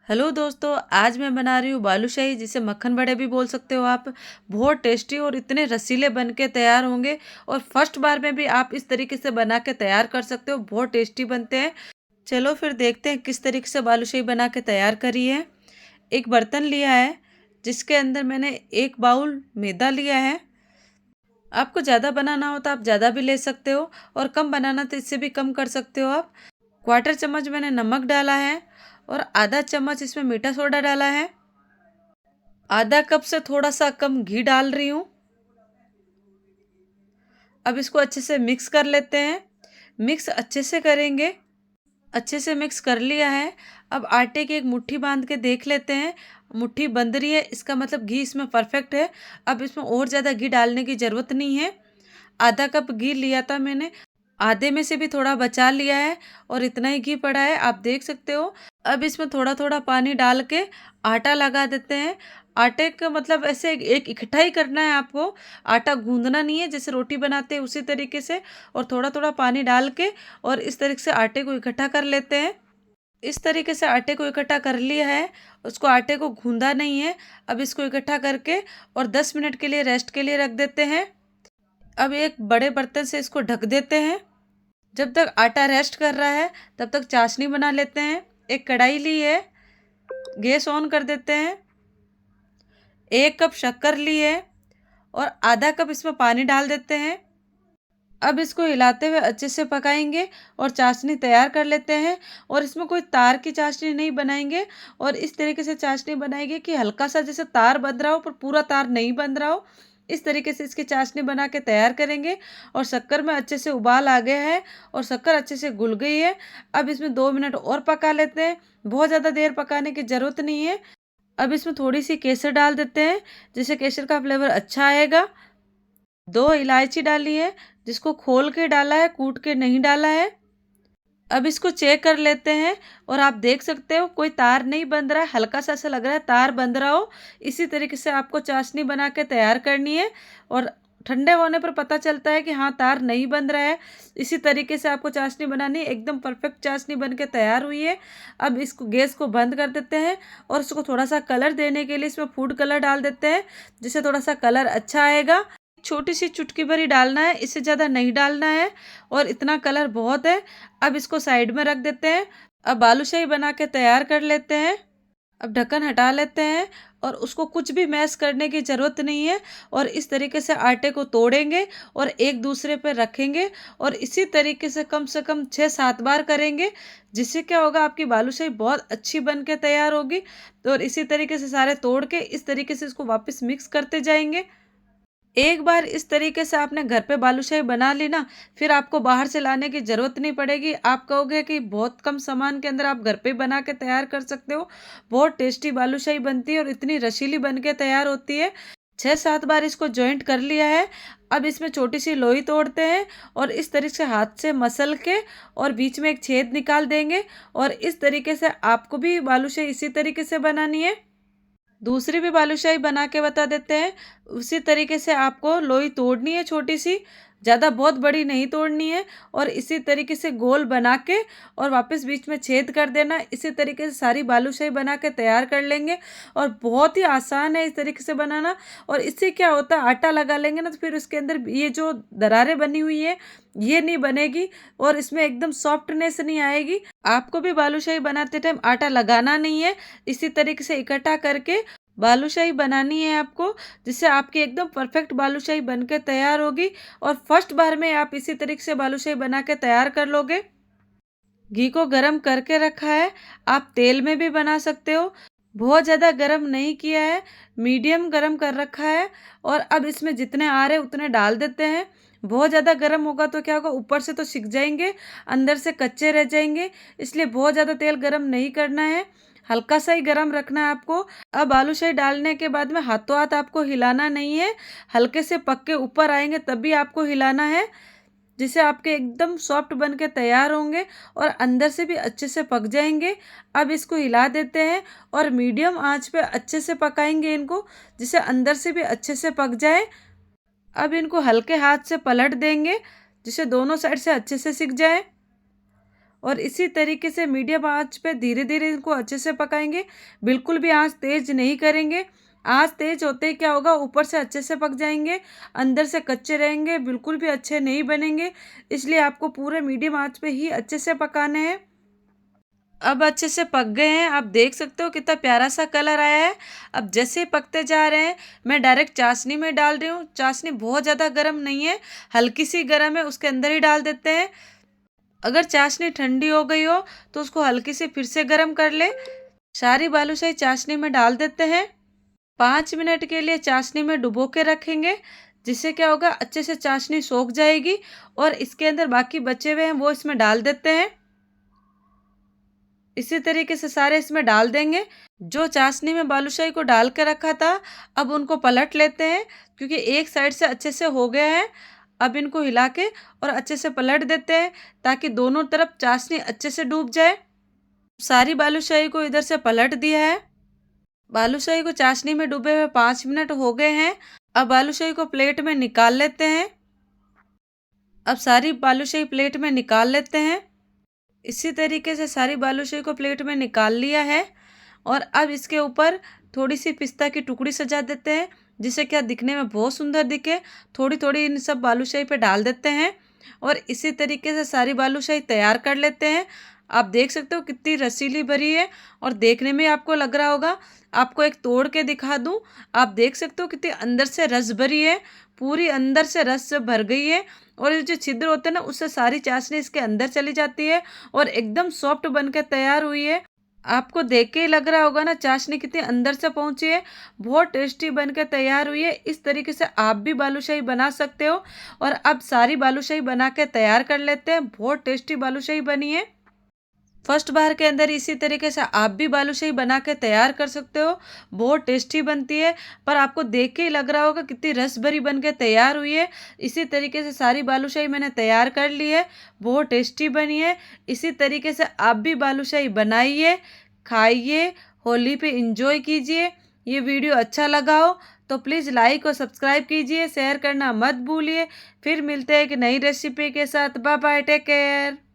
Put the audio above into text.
Hello दोस्तों, आज मैं बना रही हूँ बालूशाही, जिसे मक्खन बड़े भी बोल सकते हो आप। बहुत टेस्टी और इतने रसीले बन के तैयार होंगे। और फर्स्ट बार में भी आप इस तरीके से बना के तैयार कर सकते हो, बहुत टेस्टी बनते हैं। चलो फिर देखते हैं किस तरीके से बालूशाही बना के तैयार करी है। एक बर्तन लिया है जिसके अंदर मैंने 1 बाउल मैदा लिया है। आपको ज़्यादा बनाना हो तो आप ज़्यादा भी ले सकते हो, और कम बनाना तो इससे भी कम कर सकते हो आप। 1/4 चम्मच मैंने नमक डाला है, और आधा चम्मच इसमें मीठा सोडा डाला है। आधा कप से थोड़ा सा कम घी डाल रही हूँ। अब इसको अच्छे से मिक्स कर लेते हैं। मिक्स अच्छे से करेंगे। अच्छे से मिक्स कर लिया है। अब आटे की एक मुट्ठी बांध के देख लेते हैं। मुट्ठी बंध रही है, इसका मतलब घी इसमें परफेक्ट है। अब इसमें और ज़्यादा घी डालने की ज़रूरत नहीं है। आधा कप घी लिया था मैंने, आधे में से भी थोड़ा बचा लिया है, और इतना ही घी पड़ा है, आप देख सकते हो। अब इसमें थोड़ा थोड़ा पानी डाल के आटा लगा देते हैं। आटे का मतलब ऐसे एक इकट्ठा ही करना है आपको। आटा गूंदना नहीं है, जैसे रोटी बनाते हैं उसी तरीके से। और थोड़ा थोड़ा पानी डाल के और इस तरीके से आटे को इकट्ठा कर लेते हैं। इस तरीके से आटे को इकट्ठा कर लिया है। उसको आटे को गूंदा नहीं है। अब इसको इकट्ठा करके और 10 मिनट के लिए रेस्ट के लिए रख देते हैं। अब एक बड़े बर्तन से इसको ढक देते हैं। जब तक आटा रेस्ट कर रहा है तब तक चाशनी बना लेते हैं। एक कढ़ाई ली है, गैस ऑन कर देते हैं। 1 कप शक्कर ली है, और आधा कप इसमें पानी डाल देते हैं। अब इसको हिलाते हुए अच्छे से पकाएंगे और चाशनी तैयार कर लेते हैं। और इसमें कोई तार की चाशनी नहीं बनाएंगे, और इस तरीके से चाशनी बनाएंगे कि हल्का सा जैसे तार बंध रहा हो पर पूरा तार नहीं बंध रहा हो। इस तरीके से इसकी चाशनी बना के तैयार करेंगे। और शक्कर में अच्छे से उबाल आ गया है, और शक्कर अच्छे से घुल गई है। अब इसमें 2 मिनट और पका लेते हैं। बहुत ज़्यादा देर पकाने की ज़रूरत नहीं है। अब इसमें थोड़ी सी केसर डाल देते हैं, जिससे केसर का फ्लेवर अच्छा आएगा। 2 इलायची डाली है, जिसको खोल के डाला है, कूट के नहीं डाला है। अब इसको चेक कर लेते हैं, और आप देख सकते हो कोई तार नहीं बंध रहा है। हल्का सा ऐसा लग रहा है तार बंध रहा हो। इसी तरीके से आपको चाशनी बना के तैयार करनी है। और ठंडे होने पर पता चलता है कि हाँ, तार नहीं बंध रहा है। इसी तरीके से आपको चाशनी बनानी है। एकदम परफेक्ट चाशनी बन के तैयार हुई है। अब इसको गैस को बंद कर देते हैं, और इसको थोड़ा सा कलर देने के लिए इसमें फूड कलर डाल देते हैं, जिससे थोड़ा सा कलर अच्छा आएगा। छोटी सी चुटकी भर ही डालना है, इससे ज़्यादा नहीं डालना है। और इतना कलर बहुत है। अब इसको साइड में रख देते हैं। अब बालूशाही बना के तैयार कर लेते हैं। अब ढक्कन हटा लेते हैं, और उसको कुछ भी मैश करने की ज़रूरत नहीं है। और इस तरीके से आटे को तोड़ेंगे और एक दूसरे पर रखेंगे, और इसी तरीके से कम 6-7 बार करेंगे। जिससे क्या होगा, आपकी बालूशाही बहुत अच्छी बन के तैयार होगी। तो और इसी तरीके से सारे तोड़ के इस तरीके से इसको वापस मिक्स करते जाएंगे। एक बार इस तरीके से आपने घर पे बालूशाही बना ली ना, फिर आपको बाहर से लाने की ज़रूरत नहीं पड़ेगी। आप कहोगे कि बहुत कम सामान के अंदर आप घर पे बना के तैयार कर सकते हो। बहुत टेस्टी बालूशाही बनती है, और इतनी रसीली बन के तैयार होती है। 6-7 बार इसको जॉइंट कर लिया है। अब इसमें छोटी सी लोई तोड़ते हैं, और इस तरीके से हाथ से मसल के और बीच में एक छेद निकाल देंगे। और इस तरीके से आपको भी बालूशाही इसी तरीके से बनानी है। दूसरी भी बालूशाही बना के बता देते हैं। उसी तरीके से आपको लोई तोड़नी है, छोटी सी, ज़्यादा बहुत बड़ी नहीं तोड़नी है। और इसी तरीके से गोल बना के और वापस बीच में छेद कर देना। इसी तरीके से सारी बालूशाही बना के तैयार कर लेंगे। और बहुत ही आसान है इस तरीके से बनाना। और इससे क्या होता है, आटा लगा लेंगे ना, तो फिर उसके अंदर ये जो दरारें बनी हुई है ये नहीं बनेगी, और इसमें एकदम सॉफ्टनेस नहीं आएगी। आपको भी बालूशाही बनाते टाइम आटा लगाना नहीं है। इसी तरीके से इकट्ठा करके बालूशाही बनानी है आपको, जिससे आपकी एकदम परफेक्ट बालूशाही बनकर तैयार होगी। और फर्स्ट बार में आप इसी तरीके से बालूशाही बना के तैयार कर लोगे। घी को गरम करके रखा है। आप तेल में भी बना सकते हो। बहुत ज़्यादा गरम नहीं किया है, मीडियम गरम कर रखा है। और अब इसमें जितने आ रहे उतने डाल देते हैं। बहुत ज़्यादा गरम होगा तो क्या होगा, ऊपर से तो सिक जाएंगे, अंदर से कच्चे रह जाएंगे। इसलिए बहुत ज़्यादा तेल गरम नहीं करना है, हल्का सा ही गरम रखना है आपको। अब आलूशाही डालने के बाद में हाथों हाथ आपको हिलाना नहीं है। हल्के से पक के ऊपर आएंगे तभी आपको हिलाना है, जिससे आपके एकदम सॉफ्ट बन के तैयार होंगे, और अंदर से भी अच्छे से पक जाएंगे। अब इसको हिला देते हैं, और मीडियम आंच पे अच्छे से पकाएंगे इनको, जिससे अंदर से भी अच्छे से पक जाए। अब इनको हल्के हाथ से पलट देंगे, जिससे दोनों साइड से अच्छे से सिक जाए। और इसी तरीके से मीडियम आंच पे धीरे धीरे इनको अच्छे से पकाएंगे। बिल्कुल भी आंच तेज नहीं करेंगे। आंच तेज होते ही क्या होगा, ऊपर से अच्छे से पक जाएंगे, अंदर से कच्चे रहेंगे, बिल्कुल भी अच्छे नहीं बनेंगे। इसलिए आपको पूरे मीडियम आंच पे ही अच्छे से पकाने हैं। अब अच्छे से पक गए हैं। आप देख सकते हो कितना प्यारा सा कलर आया है। अब जैसे ही पकते जा रहे हैं मैं डायरेक्ट चाशनी में डाल रही हूँ। चाशनी बहुत ज़्यादा गर्म नहीं है, हल्की सी गर्म है, उसके अंदर ही डाल देते हैं। अगर चाशनी ठंडी हो गई हो तो उसको हल्की से फिर से गर्म कर ले। सारी बालूशाही चाशनी में डाल देते हैं। 5 मिनट के लिए चाशनी में डुबो के रखेंगे, जिससे क्या होगा, अच्छे से चाशनी सोख जाएगी और इसके अंदर बाकी बचे हुए हैं वो इसमें डाल देते हैं। इसी तरीके से सारे इसमें डाल देंगे। जो चाशनी में बालूशाही को डाल के रखा था, अब उनको पलट लेते हैं क्योंकि एक साइड से अच्छे से हो गया है। अब इनको हिला के और अच्छे से पलट देते हैं ताकि दोनों तरफ चाशनी अच्छे से डूब जाए। सारी बालूशाही को इधर से पलट दिया है। बालूशाही को चाशनी में डूबे हुए 5 मिनट हो गए हैं। अब बालूशाही को प्लेट में निकाल लेते हैं। अब सारी बालूशाही प्लेट में निकाल लेते हैं। इसी तरीके से सारी बालूशाही को प्लेट में निकाल लिया है। और अब इसके ऊपर थोड़ी सी पिस्ता की टुकड़ी सजा देते हैं, जिससे क्या दिखने में बहुत सुंदर दिखे। थोड़ी थोड़ी इन सब बालूशाही पे डाल देते हैं और इसी तरीके से सारी बालूशाही तैयार कर लेते हैं। आप देख सकते हो कितनी रसीली भरी है और देखने में आपको लग रहा होगा। आपको एक तोड़ के दिखा दूं, आप देख सकते हो कितनी अंदर से रस भरी है, पूरी अंदर से रस से भर गई है। और ये जो छिद्र होते हैं ना, उससे सारी चाशनी इसके अंदर चली जाती है और एकदम सॉफ्ट बन के तैयार हुई है। आपको देख के ही लग रहा होगा ना चाशनी कितनी अंदर से पहुंची है। बहुत टेस्टी बन के तैयार हुई है। इस तरीके से आप भी बालूशाही बना सकते हो। और अब सारी बालूशाही बना के तैयार कर लेते हैं। बहुत टेस्टी बालूशाही बनी है। फर्स्ट बार के अंदर इसी तरीके से आप भी बालूशाही बना के तैयार कर सकते हो। बहुत टेस्टी बनती है। पर आपको देख के ही लग रहा होगा कितनी रस भरी बन के तैयार हुई है। इसी तरीके से सारी बालूशाही मैंने तैयार कर ली है। बहुत टेस्टी बनी है। इसी तरीके से आप भी बालूशाही बनाइए, खाइए, होली पे इंजॉय कीजिए। ये वीडियो अच्छा लगा हो तो प्लीज़ लाइक और सब्सक्राइब कीजिए, शेयर करना मत भूलिए। फिर मिलते हैं एक नई रेसिपी के साथ। Bye bye, take care.